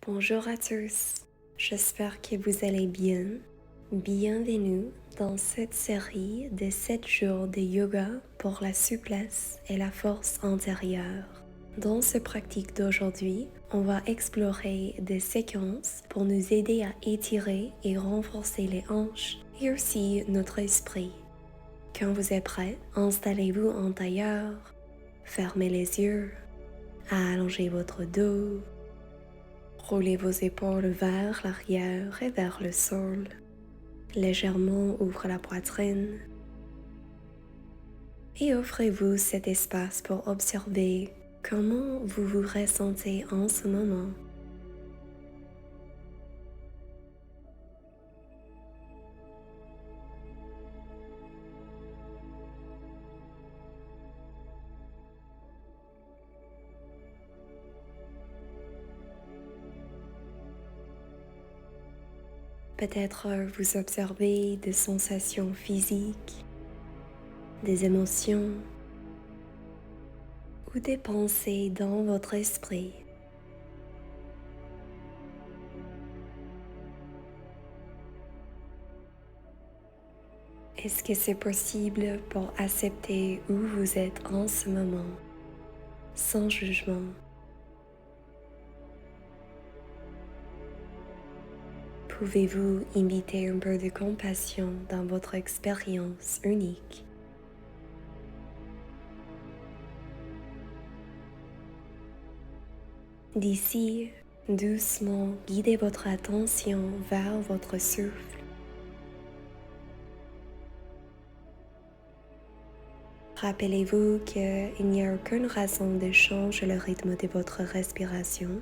Bonjour à tous, j'espère que vous allez bien. Bienvenue dans cette série de 7 jours de yoga pour la souplesse et la force intérieure. Dans ce pratique d'aujourd'hui, on va explorer des séquences pour nous aider à étirer et renforcer les hanches et aussi notre esprit. Quand vous êtes prêt, installez-vous en tailleur, fermez les yeux, allongez votre dos. Roulez vos épaules vers l'arrière et vers le sol. Légèrement ouvrez la poitrine. Et offrez-vous cet espace pour observer comment vous vous ressentez en ce moment. Peut-être vous observez des sensations physiques, des émotions ou des pensées dans votre esprit. Est-ce que c'est possible pour accepter où vous êtes en ce moment, sans jugement? Pouvez-vous inviter un peu de compassion dans votre expérience unique? D'ici, doucement, guidez votre attention vers votre souffle. Rappelez-vous qu'il n'y a aucune raison de changer le rythme de votre respiration.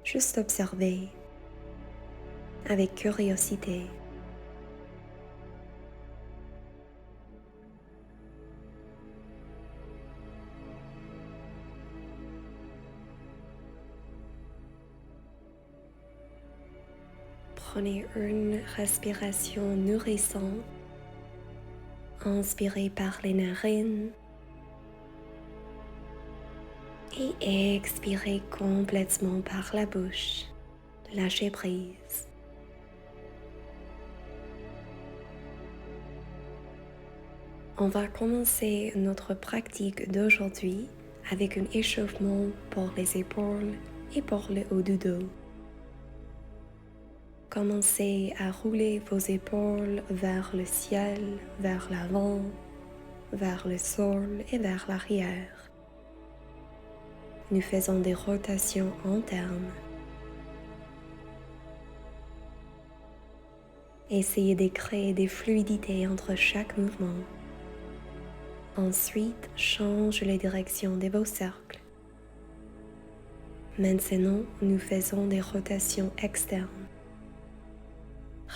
Juste observez avec curiosité. Prenez une respiration nourrissante. Inspirez par les narines et expirez complètement par la bouche. Lâchez prise. On va commencer notre pratique d'aujourd'hui avec un échauffement pour les épaules et pour le haut du dos. Commencez à rouler vos épaules vers le ciel, vers l'avant, vers le sol et vers l'arrière. Nous faisons des rotations internes. Essayez de créer des fluidités entre chaque mouvement. Ensuite, change les directions de vos cercles. Maintenant, nous faisons des rotations externes.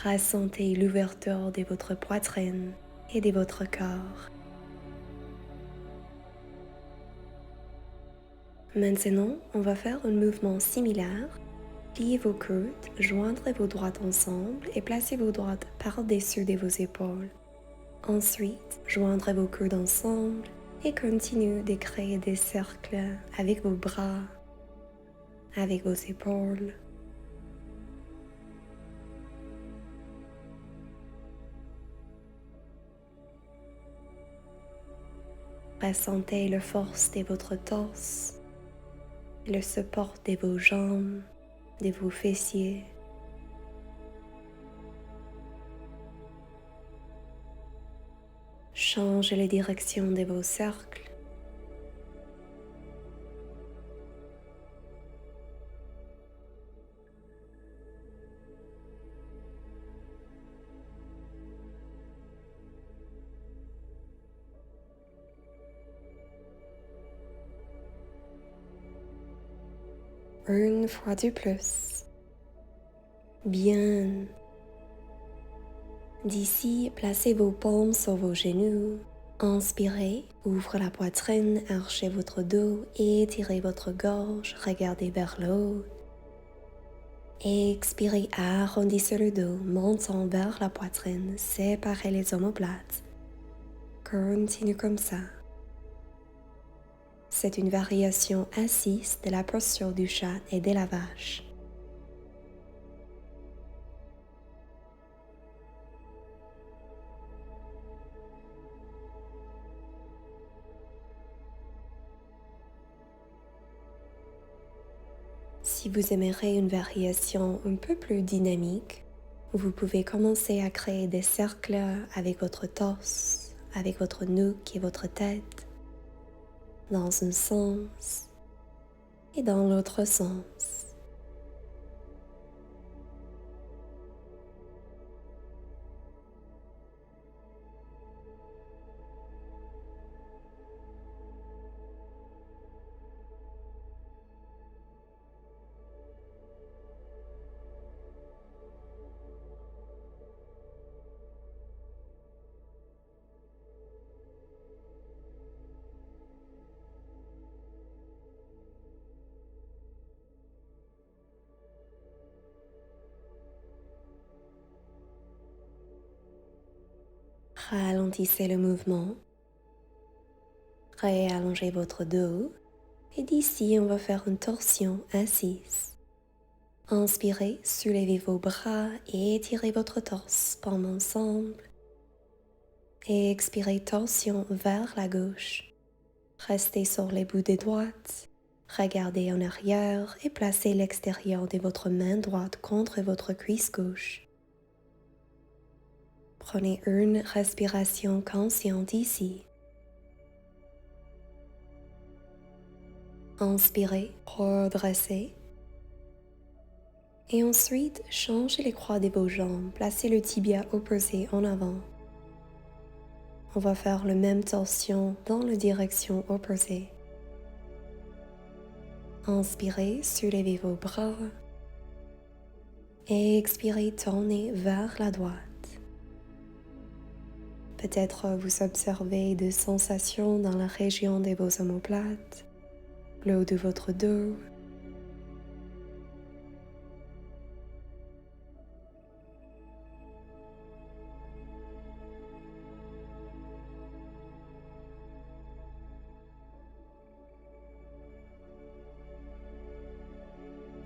Ressentez l'ouverture de votre poitrine et de votre corps. Maintenant, on va faire un mouvement similaire. Pliez vos coudes, joindrez vos doigts ensemble et placez vos doigts par-dessus de vos épaules. Ensuite, joindrez vos coudes ensemble et continuez de créer des cercles avec vos bras, avec vos épaules. Ressentez la force de votre torse, le support de vos jambes, de vos fessiers. Changez la direction de vos cercles. Une fois de plus. Bien. D'ici, placez vos paumes sur vos genoux. Inspirez, ouvrez la poitrine, archez votre dos, étirez votre gorge, regardez vers le haut. Expirez, arrondissez le dos, montant vers la poitrine, séparez les omoplates. Continue comme ça. C'est une variation assise de la posture du chat et de la vache. Si vous aimeriez une variation un peu plus dynamique, vous pouvez commencer à créer des cercles avec votre torse, avec votre nuque et votre tête, dans un sens et dans l'autre sens. Ralentissez le mouvement, réallongez votre dos et d'ici on va faire une torsion assise. Inspirez, soulevez vos bras et étirez votre torse pendant ensemble. Et expirez, torsion vers la gauche. Restez sur les bouts des droites. Regardez en arrière et placez l'extérieur de votre main droite contre votre cuisse gauche. Prenez une respiration consciente ici. Inspirez, redressez. Et ensuite, changez les croix de vos jambes. Placez le tibia opposé en avant. On va faire la même torsion dans la direction opposée. Inspirez, soulevez vos bras. Et expirez, tournez vers la droite. Peut-être vous observez des sensations dans la région de vos omoplates, le haut de votre dos.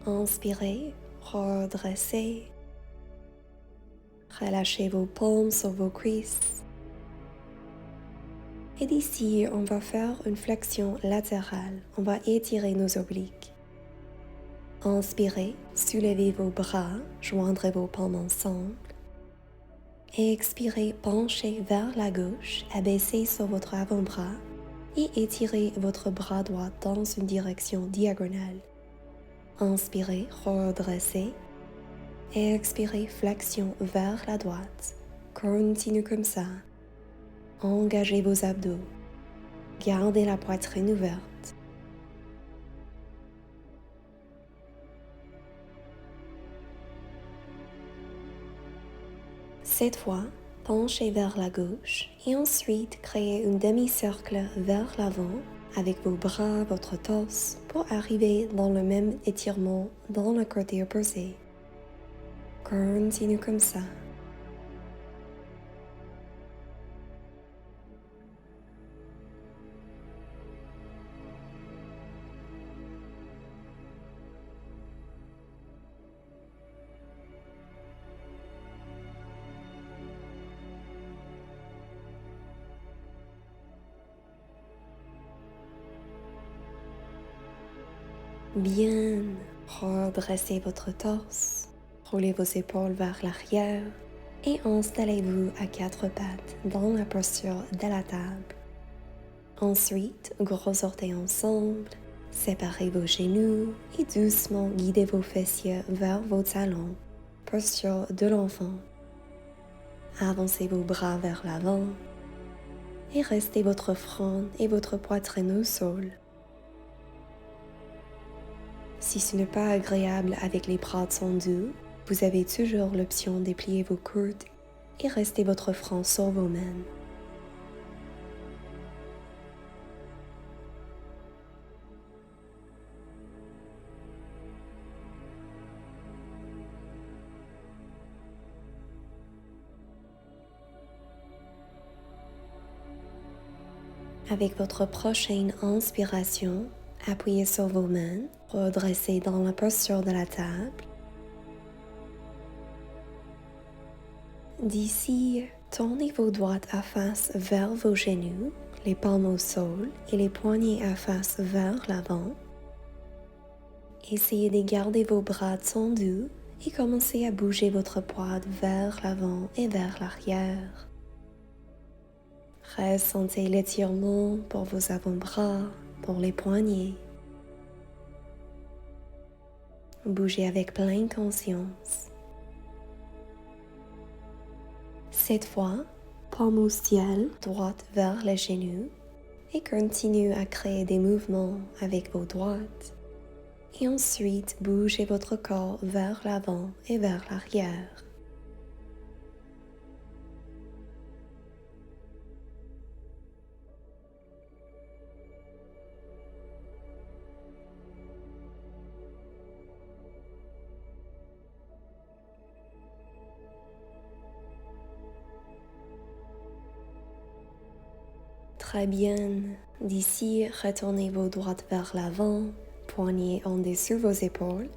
Inspirez, redressez. Relâchez vos paumes sur vos cuisses. Et d'ici, on va faire une flexion latérale. On va étirer nos obliques. Inspirez, soulevez vos bras, joindrez vos paumes ensemble. Et expirez, penchez vers la gauche, abaissez sur votre avant-bras et étirez votre bras droit dans une direction diagonale. Inspirez, redressez et expirez, flexion vers la droite. Continuez comme ça. Engagez vos abdos. Gardez la poitrine ouverte. Cette fois, penchez vers la gauche et ensuite créez un demi-cercle vers l'avant avec vos bras, votre torse pour arriver dans le même étirement dans le côté opposé. Continuez comme ça. Bien, redressez votre torse, roulez vos épaules vers l'arrière et installez-vous à quatre pattes dans la posture de la table. Ensuite, gros orteils ensemble, séparez vos genoux et doucement guidez vos fessiers vers vos talons, posture de l'enfant. Avancez vos bras vers l'avant et restez votre front et votre poitrine au sol. Si ce n'est pas agréable avec les bras tendus, vous avez toujours l'option de plier vos coudes et rester votre front sur vos mains. Avec votre prochaine inspiration, appuyez sur vos mains, redressez dans la posture de la table. D'ici, tournez vos doigts à face vers vos genoux, les palmes au sol et les poignets à face vers l'avant. Essayez de garder vos bras tendus et commencez à bouger votre poids vers l'avant et vers l'arrière. Ressentez l'étirement pour vos avant-bras, pour les poignets. Bougez avec pleine conscience. Cette fois, paume au ciel, droite vers les genoux et continuez à créer des mouvements avec vos droites. Et ensuite, bougez votre corps vers l'avant et vers l'arrière. Très bien. D'ici, retournez vos droites vers l'avant, poignets en dessous vos épaules.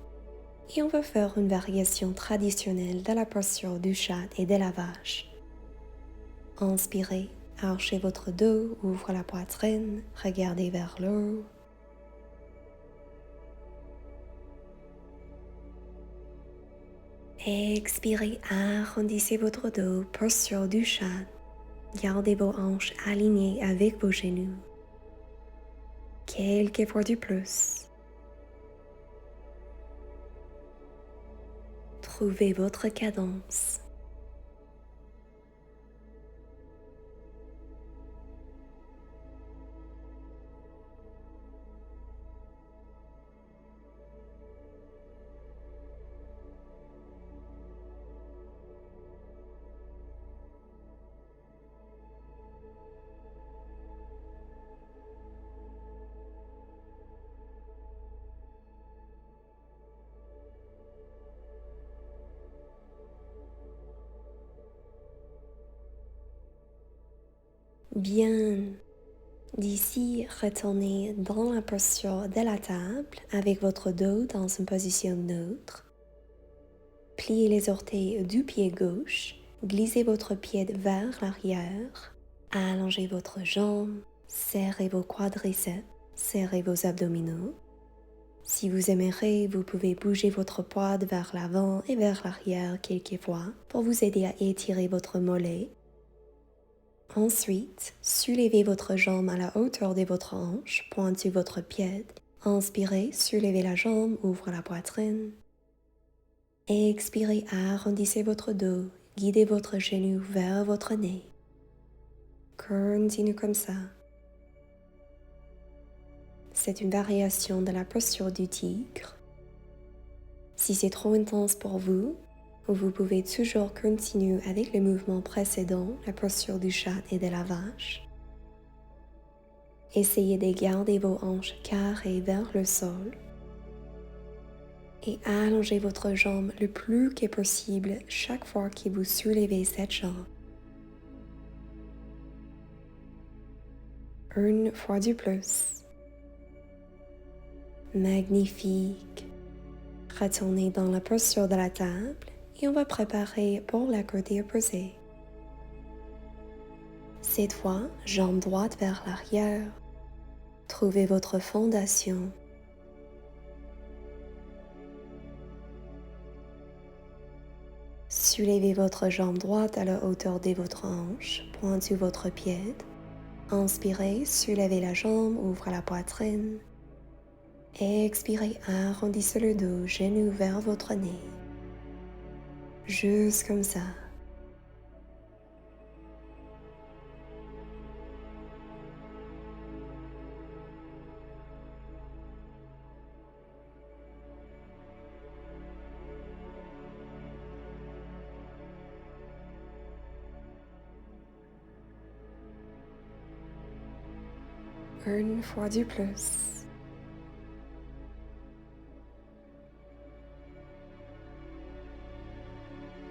Et on va faire une variation traditionnelle de la posture du chat et de la vache. Inspirez, archez votre dos, ouvrez la poitrine, regardez vers le haut. Expirez, arrondissez votre dos, posture du chat. Gardez vos hanches alignées avec vos genoux. Quelques fois de plus. Trouvez votre cadence. Bien. D'ici, retournez dans la posture de la table avec votre dos dans une position neutre. Pliez les orteils du pied gauche, glissez votre pied vers l'arrière, allongez votre jambe, serrez vos quadriceps, serrez vos abdominaux. Si vous aimerez, vous pouvez bouger votre poids vers l'avant et vers l'arrière quelques fois pour vous aider à étirer votre mollet. Ensuite, soulevez votre jambe à la hauteur de votre hanche, pointez votre pied. Inspirez, soulevez la jambe, ouvrez la poitrine. Expirez, arrondissez votre dos, guidez votre genou vers votre nez. Continue comme ça. C'est une variation de la posture du tigre. Si c'est trop intense pour vous, vous pouvez toujours continuer avec le mouvement précédent, la posture du chat et de la vache. Essayez de garder vos hanches carrées vers le sol et allongez votre jambe le plus que possible chaque fois que vous soulevez cette jambe. Une fois de plus. Magnifique. Retournez dans la posture de la table et on va préparer pour la côté opposé. Cette fois, jambe droite vers l'arrière. Trouvez votre fondation. Soulevez votre jambe droite à la hauteur de votre hanche, pointez votre pied. Inspirez, soulevez la jambe, ouvrez la poitrine. Expirez, arrondissez le dos, genou vers votre nez. Juste comme ça. Une fois de plus.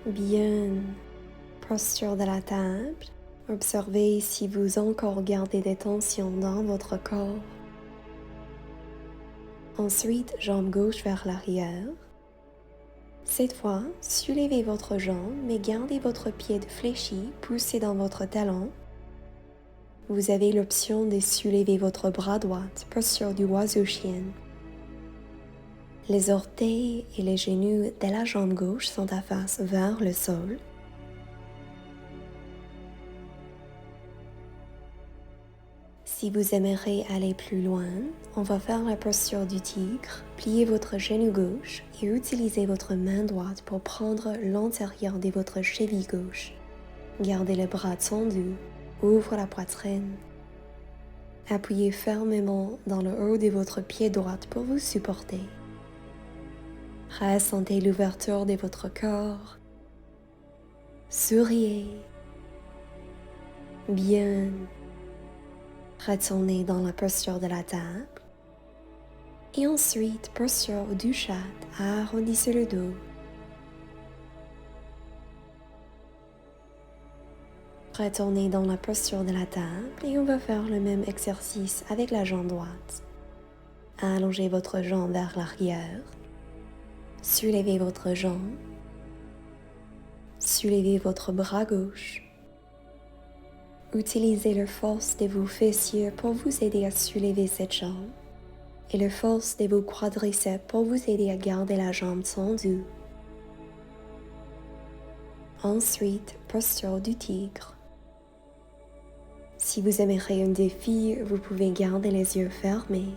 Bien. Posture de la table. Observez si vous encore gardez des tensions dans votre corps. Ensuite, jambe gauche vers l'arrière. Cette fois, soulevez votre jambe, mais gardez votre pied fléchi, poussé dans votre talon. Vous avez l'option de soulever votre bras droit, posture du oiseau-chien. Les orteils et les genoux de la jambe gauche sont à face vers le sol. Si vous aimeriez aller plus loin, on va faire la posture du tigre. Pliez votre genou gauche et utilisez votre main droite pour prendre l'intérieur de votre cheville gauche. Gardez les bras tendus, ouvre la poitrine. Appuyez fermement dans le haut de votre pied droit pour vous supporter. Ressentez l'ouverture de votre corps. Souriez. Bien. Retournez dans la posture de la table. Et ensuite, posture du chat, arrondissez le dos. Retournez dans la posture de la table et on va faire le même exercice avec la jambe droite. Allongez votre jambe vers l'arrière. Soulevez votre jambe. Soulevez votre bras gauche. Utilisez la force de vos fessiers pour vous aider à soulever cette jambe et la force de vos quadriceps pour vous aider à garder la jambe tendue. Ensuite, posture du tigre. Si vous aimeriez un défi, vous pouvez garder les yeux fermés.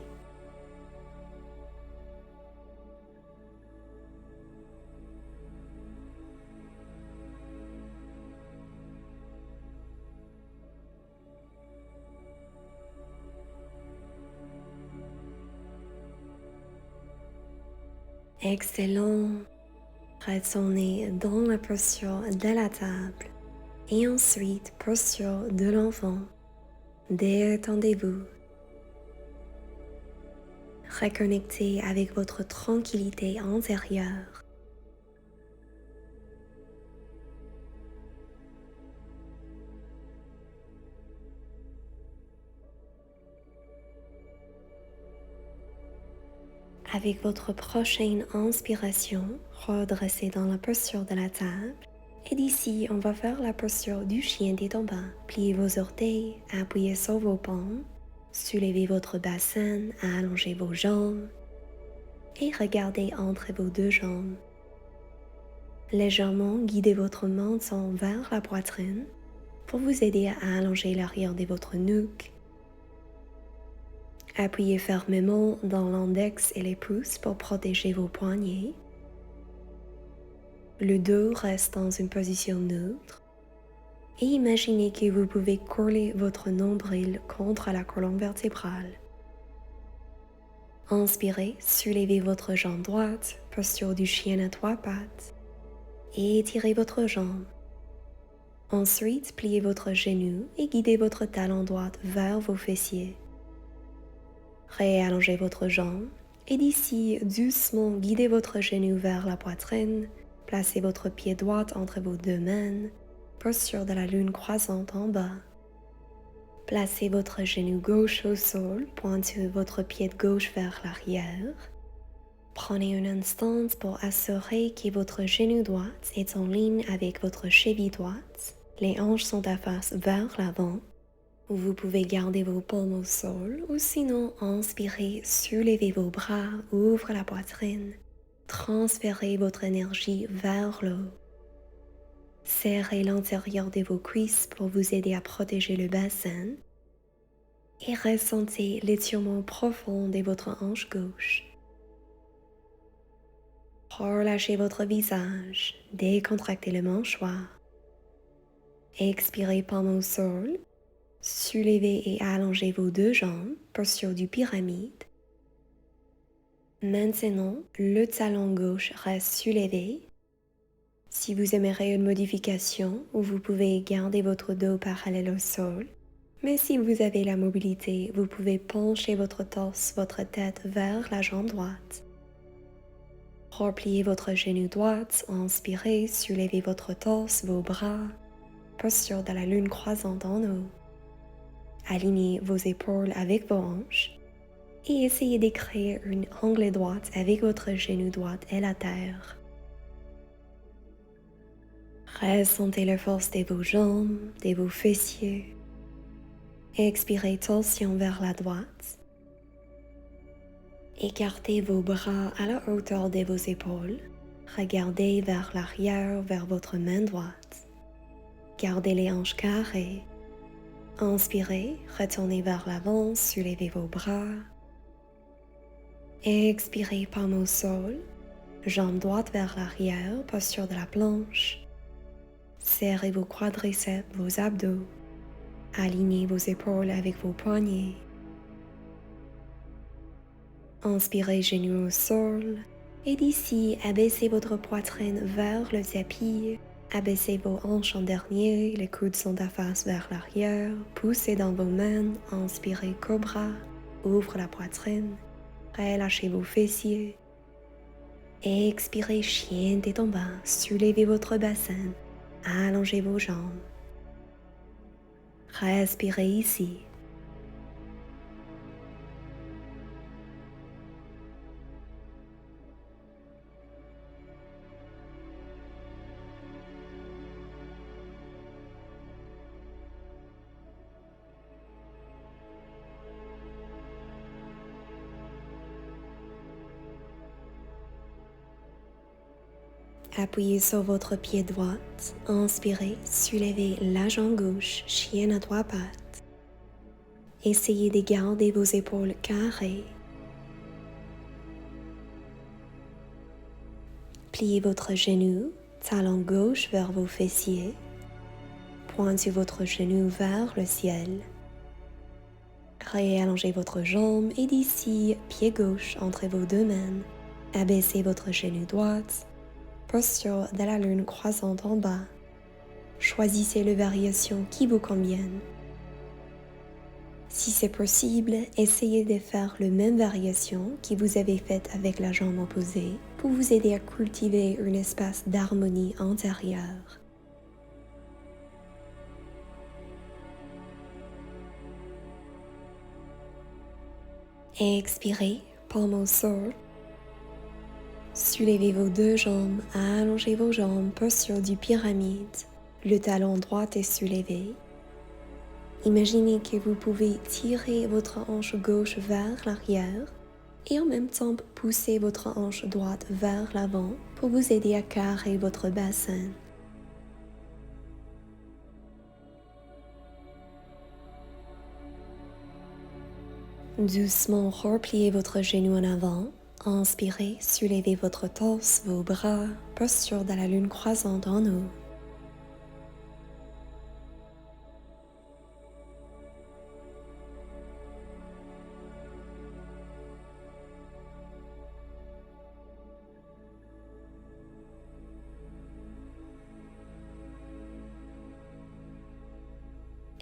Excellent. Retournez dans la posture de la table et ensuite posture de l'enfant. Détendez-vous. Reconnectez avec votre tranquillité intérieure. Avec votre prochaine inspiration, redressez dans la posture de la table. Et d'ici, on va faire la posture du chien des tombants. Pliez vos orteils, appuyez sur vos paumes, soulevez votre bassin, allongez vos jambes et regardez entre vos deux jambes. Légèrement guidez votre menton vers la poitrine pour vous aider à allonger l'arrière de votre nuque. Appuyez fermement dans l'index et les pouces pour protéger vos poignets. Le dos reste dans une position neutre. Et imaginez que vous pouvez coller votre nombril contre la colonne vertébrale. Inspirez, soulevez votre jambe droite, posture du chien à trois pattes. Et étirez votre jambe. Ensuite, pliez votre genou et guidez votre talon droit vers vos fessiers. Réallongez votre jambe et d'ici, doucement guidez votre genou vers la poitrine. Placez votre pied droit entre vos deux mains, posture de la lune croissante en bas. Placez votre genou gauche au sol, pointez votre pied gauche vers l'arrière. Prenez un instant pour assurer que votre genou droit est en ligne avec votre cheville droite. Les hanches sont à face vers l'avant. Vous pouvez garder vos paumes au sol ou sinon inspirez, soulevez vos bras, ouvrez la poitrine. Transférez votre énergie vers l'eau. Serrez l'intérieur de vos cuisses pour vous aider à protéger le bassin. Et ressentez l'étirement profond de votre hanche gauche. Relâchez votre visage, décontractez le mâchoire. Expirez paume au sol. Soulevez et allongez vos deux jambes, posture du pyramide. Maintenant, le talon gauche reste soulevé. Si vous aimeriez une modification, vous pouvez garder votre dos parallèle au sol. Mais si vous avez la mobilité, vous pouvez pencher votre torse, votre tête vers la jambe droite. Repliez votre genou droit, inspirez, soulevez votre torse, vos bras. posture de la lune croisante en haut. Alignez vos épaules avec vos hanches et essayez de créer une angle droite avec votre genou droit et la terre. Ressentez la force de vos jambes, de vos fessiers. Expirez tension vers la droite. Écartez vos bras à la hauteur de vos épaules. Regardez vers l'arrière, vers votre main droite. Gardez les hanches carrées. Inspirez, retournez vers l'avant, soulevez vos bras. Expirez, paume au sol, jambes droites vers l'arrière, posture de la planche. Serrez vos quadriceps, vos abdos. Alignez vos épaules avec vos poignets. Inspirez, genoux au sol. Et d'ici, abaissez votre poitrine vers le tapis. Abaissez vos hanches en dernier, les coudes sont à face vers l'arrière. Poussez dans vos mains, inspirez cobra, ouvre la poitrine. Relâchez vos fessiers. Expirez, chien tête en bas, soulevez votre bassin. Allongez vos jambes. Respirez ici. Appuyez sur votre pied droit, inspirez, soulevez la jambe gauche, chien à trois pattes. Essayez de garder vos épaules carrées. Pliez votre genou, talon gauche vers vos fessiers. Pointez votre genou vers le ciel. Réallongez votre jambe et d'ici, pied gauche entre vos deux mains. Abaissez votre genou droit. Posture de la lune croisante en bas. Choisissez les variations qui vous conviennent. Si c'est possible, essayez de faire la même variation que vous avez faite avec la jambe opposée pour vous aider à cultiver un espace d'harmonie intérieure. Expirez, paume au sol. Soulevez vos deux jambes, allongez vos jambes, posture du pyramide. Le talon droit est soulevé. Imaginez que vous pouvez tirer votre hanche gauche vers l'arrière et en même temps pousser votre hanche droite vers l'avant pour vous aider à carrer votre bassin. Doucement repliez votre genou en avant. Inspirez, soulevez votre torse, vos bras, posture de la lune croisante en haut.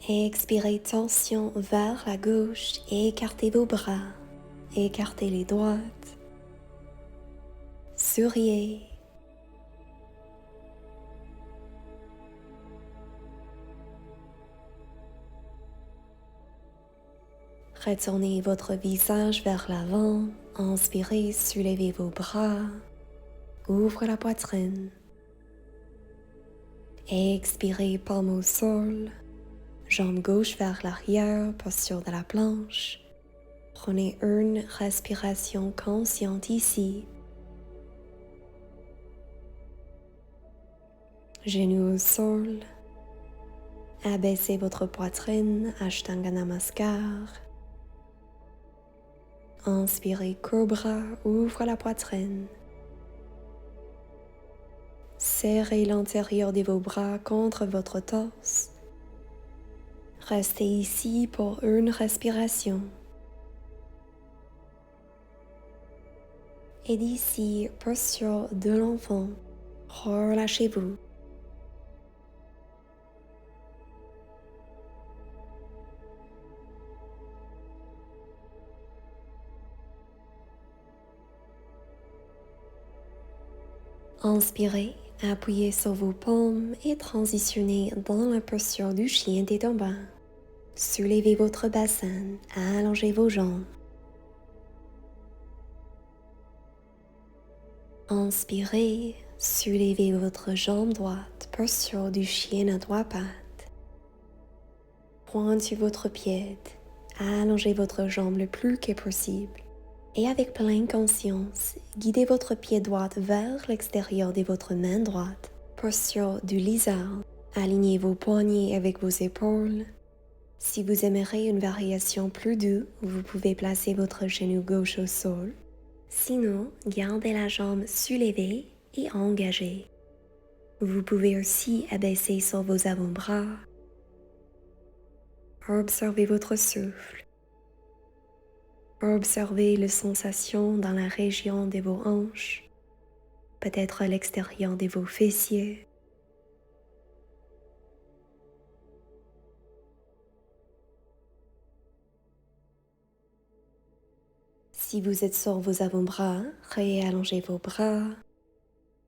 Expirez tension vers la gauche et écartez vos bras. Écartez les droites. Souriez. Retournez votre visage vers l'avant. Inspirez, soulevez vos bras. Ouvrez la poitrine. Expirez, paume au sol. Jambe gauche vers l'arrière, posture de la planche. Prenez une respiration consciente ici. Genoux au sol. Abaissez votre poitrine, Ashtanga Namaskar. Inspirez Cobra, ouvre la poitrine. Serrez l'intérieur de vos bras contre votre torse. Restez ici pour une respiration. Et d'ici, posture de l'enfant. Relâchez-vous. Inspirez, Appuyez sur vos paumes et transitionnez dans la posture du chien tête en bas. Soulevez votre bassin, allongez vos jambes. Inspirez, soulevez votre jambe droite, posture du chien à trois pattes. Pointez votre pied, allongez votre jambe le plus que possible. Et avec pleine conscience, guidez votre pied droit vers l'extérieur de votre main droite. Posture du lézard. Alignez vos poignets avec vos épaules. Si vous aimeriez une variation plus douce, vous pouvez placer votre genou gauche au sol. Sinon, gardez la jambe soulevée et engagée. Vous pouvez aussi abaisser sur vos avant-bras. Observez votre souffle. Observez les sensations dans la région de vos hanches, peut-être à l'extérieur de vos fessiers. Si vous êtes sur vos avant-bras, réallongez vos bras.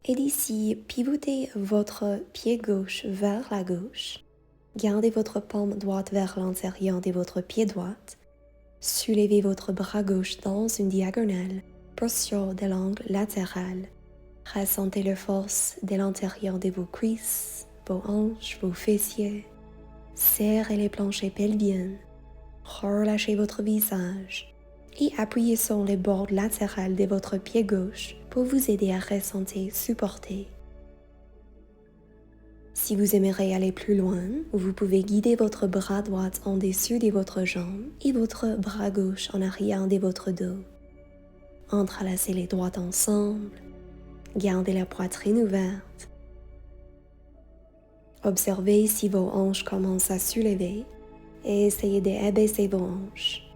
Et d'ici, pivotez votre pied gauche vers la gauche. Gardez votre paume droite vers l'intérieur de votre pied droit. Soulevez votre bras gauche dans une diagonale, posture de l'angle latéral. Ressentez la force de l'intérieur de vos cuisses, vos hanches, vos fessiers. Serrez les planchers pelviens. Relâchez votre visage et appuyez sur les bords latérales de votre pied gauche pour vous aider à ressentir supporté. Si vous aimeriez aller plus loin, vous pouvez guider votre bras droit en dessus de votre jambe et votre bras gauche en arrière de votre dos. Entrelacez les doigts ensemble. Gardez la poitrine ouverte. Observez si vos hanches commencent à soulever et essayez d'abaisser vos hanches.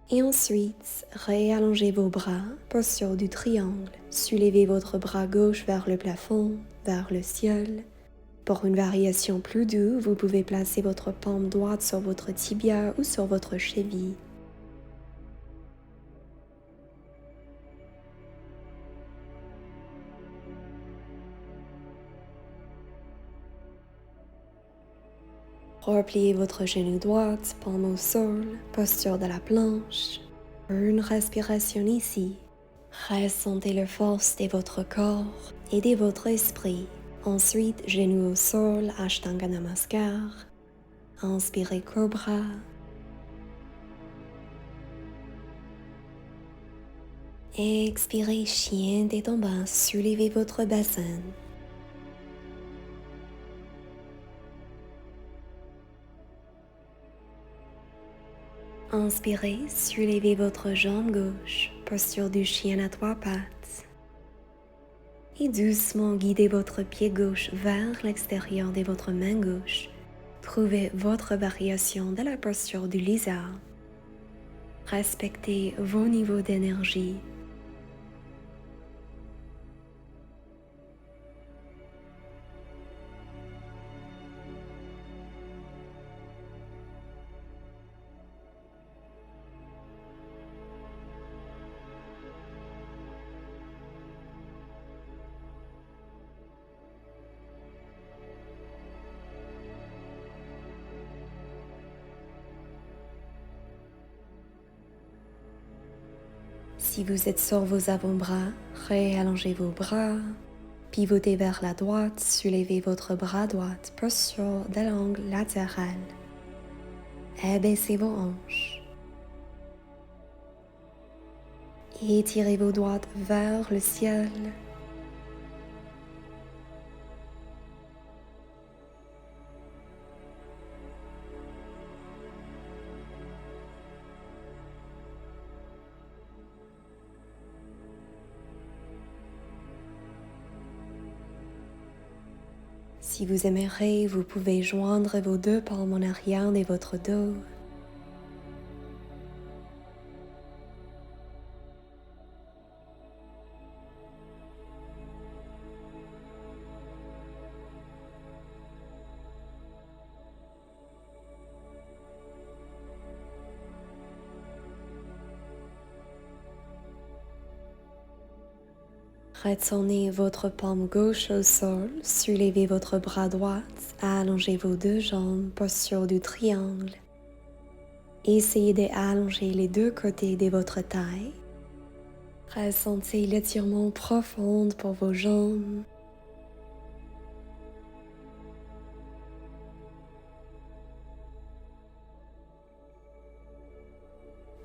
Et ensuite, réallongez vos bras, posture du triangle. Soulevez votre bras gauche vers le plafond, vers le ciel. Pour une variation plus douce, vous pouvez placer votre paume droite sur votre tibia ou sur votre cheville. Repliez votre genou droit, paume au sol, posture de la planche. Une respiration ici. Ressentez la force de votre corps et de votre esprit. Ensuite, genou au sol, Ashtanga Namaskar. Inspirez Cobra. Expirez Chien tête en bas, soulevez votre bassin. Inspirez, soulevez votre jambe gauche, posture du chien à trois pattes. Et doucement guidez votre pied gauche vers l'extérieur de votre main gauche. Trouvez votre variation de la posture du lézard. Respectez vos niveaux d'énergie. Si vous êtes sur vos avant-bras, réallongez vos bras. Pivotez vers la droite, soulevez votre bras droit, posture de l'angle latéral. Abaissez vos hanches. Étirez vos doigts vers le ciel. Si vous aimerez, vous pouvez joindre vos deux paumes en arrière de votre dos. Retournez votre paume gauche au sol, soulevez votre bras droit, allongez vos deux jambes, posture du triangle. Essayez d'allonger les deux côtés de votre taille. Ressentez l'étirement profond pour vos jambes.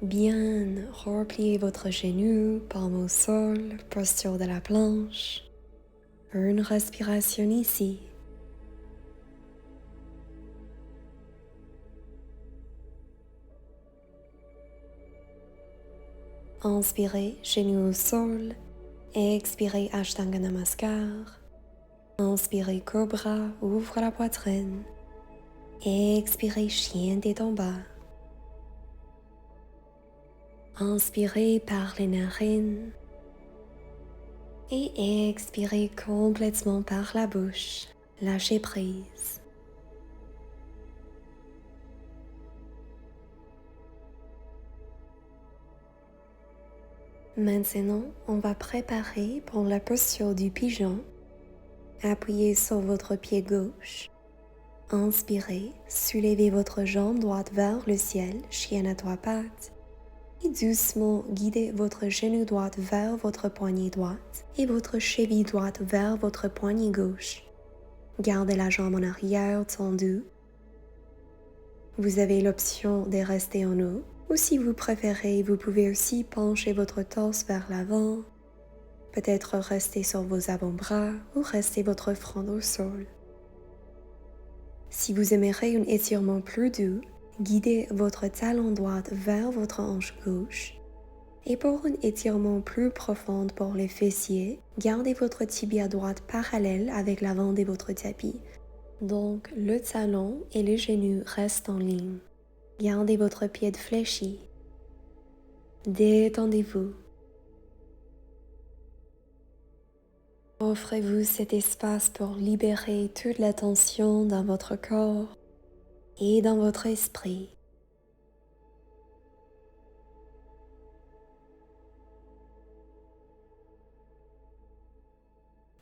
Bien repliez votre genou, paume au sol, posture de la planche. Une respiration ici. Inspirez, genou au sol. Expirez, Ashtanga Namaskar. Inspirez, Cobra, ouvre la poitrine. Expirez, chien tête en bas. Inspirez par les narines. Et expirez complètement par la bouche. Lâchez prise. Maintenant, on va préparer pour la posture du pigeon. Appuyez sur votre pied gauche. Inspirez, soulevez votre jambe droite vers le ciel, chien à trois pattes. Et doucement guidez votre genou droit vers votre poignet droite et votre cheville droite vers votre poignet gauche. Gardez la jambe en arrière tendue. Vous avez l'option de rester en haut, ou si vous préférez, vous pouvez aussi pencher votre torse vers l'avant, peut-être rester sur vos avant-bras ou rester votre front au sol. Si vous aimeriez un étirement plus doux, guidez votre talon droit vers votre hanche gauche. Et pour un étirement plus profond pour les fessiers, gardez votre tibia droite parallèle avec l'avant de votre tapis. Donc, le talon et le genou restent en ligne. Gardez votre pied fléchi. Détendez-vous. Offrez-vous cet espace pour libérer toute la tension dans votre corps et dans votre esprit.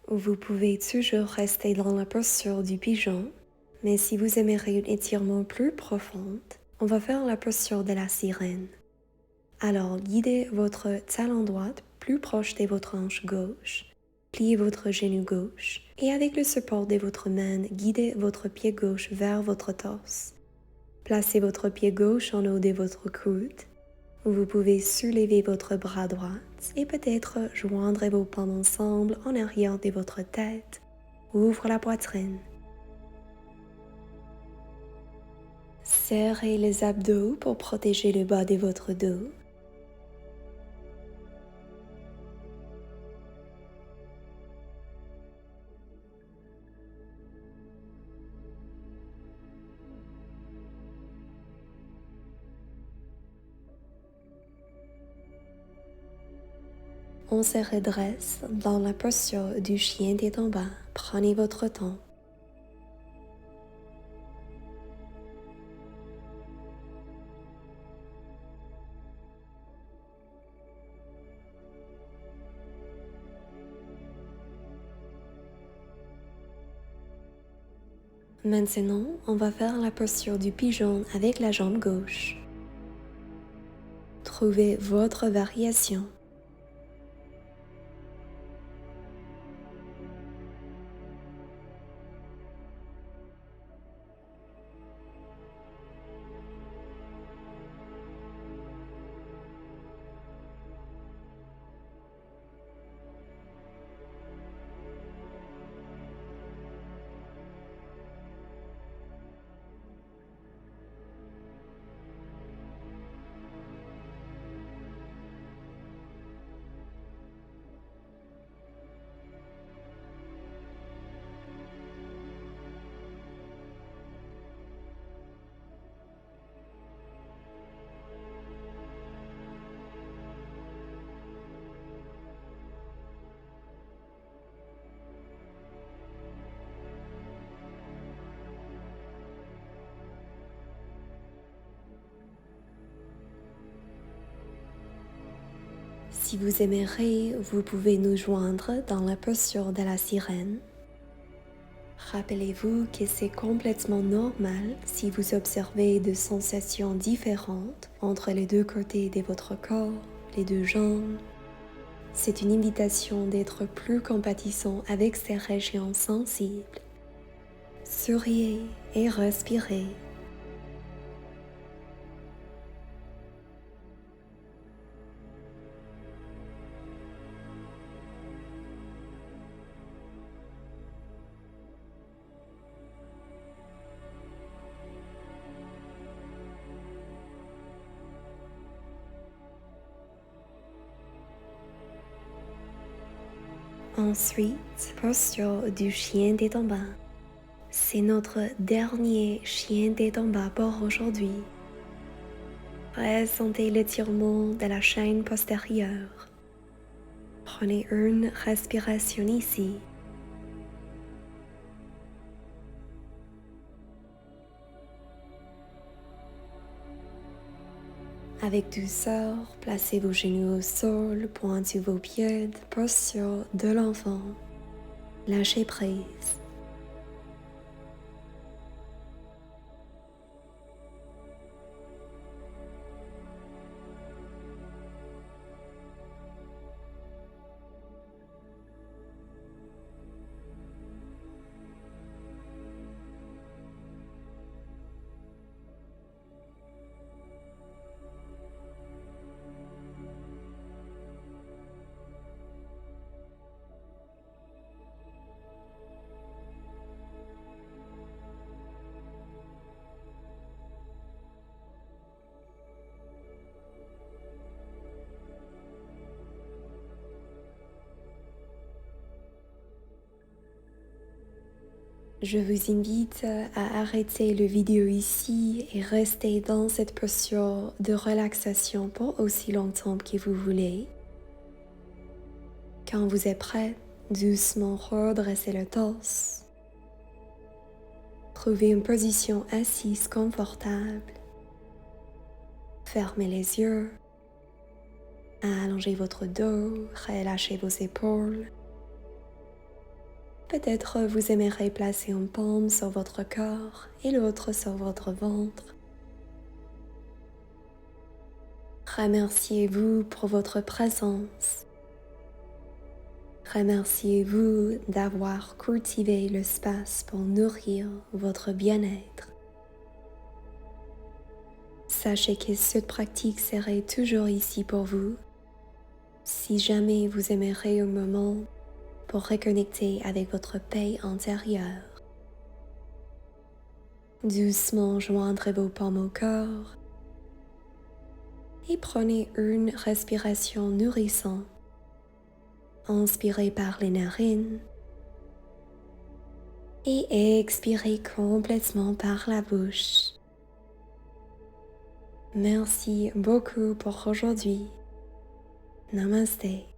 Vous pouvez toujours rester dans la posture du pigeon, mais si vous aimeriez un étirement plus profond, on va faire la posture de la sirène. Alors, guidez votre talon droit plus proche de votre hanche gauche, pliez votre genou gauche et avec le support de votre main, guidez votre pied gauche vers votre torse. Placez votre pied gauche en haut de votre coude. Vous pouvez soulever votre bras droit et peut-être joindre vos paumes ensemble en arrière de votre tête. Ouvre la poitrine. Serrez les abdos pour protéger le bas de votre dos. On se redresse dans la posture du chien tête en bas. Prenez votre temps. Maintenant, on va faire la posture du pigeon avec la jambe gauche. Trouvez votre variation. Si vous aimeriez, vous pouvez nous joindre dans la posture de la sirène. Rappelez-vous que c'est complètement normal si vous observez des sensations différentes entre les deux côtés de votre corps, les deux jambes. C'est une invitation d'être plus compatissant avec ces régions sensibles. Souriez et respirez. Ensuite, posture du chien des tombats. C'est notre dernier chien des tombats pour aujourd'hui. Ressentez l'étirement de la chaîne postérieure. Prenez une respiration ici. Avec douceur, placez vos genoux au sol, pointez vos pieds, posture de l'enfant. Lâchez prise. Je vous invite à arrêter la vidéo ici et rester dans cette posture de relaxation pour aussi longtemps que vous voulez. Quand vous êtes prêt, doucement redressez le torse. Trouvez une position assise confortable. Fermez les yeux. Allongez votre dos, relâchez vos épaules. Peut-être vous aimeriez placer une paume sur votre corps et l'autre sur votre ventre. Remerciez-vous pour votre présence. Remerciez-vous d'avoir cultivé l'espace pour nourrir votre bien-être. Sachez que cette pratique serait toujours ici pour vous. Si jamais vous aimeriez un moment pour reconnecter avec votre paix intérieure. Doucement joindre vos paumes au corps et prenez une respiration nourrissante. Inspirez par les narines et expirez complètement par la bouche. Merci beaucoup pour aujourd'hui. Namaste.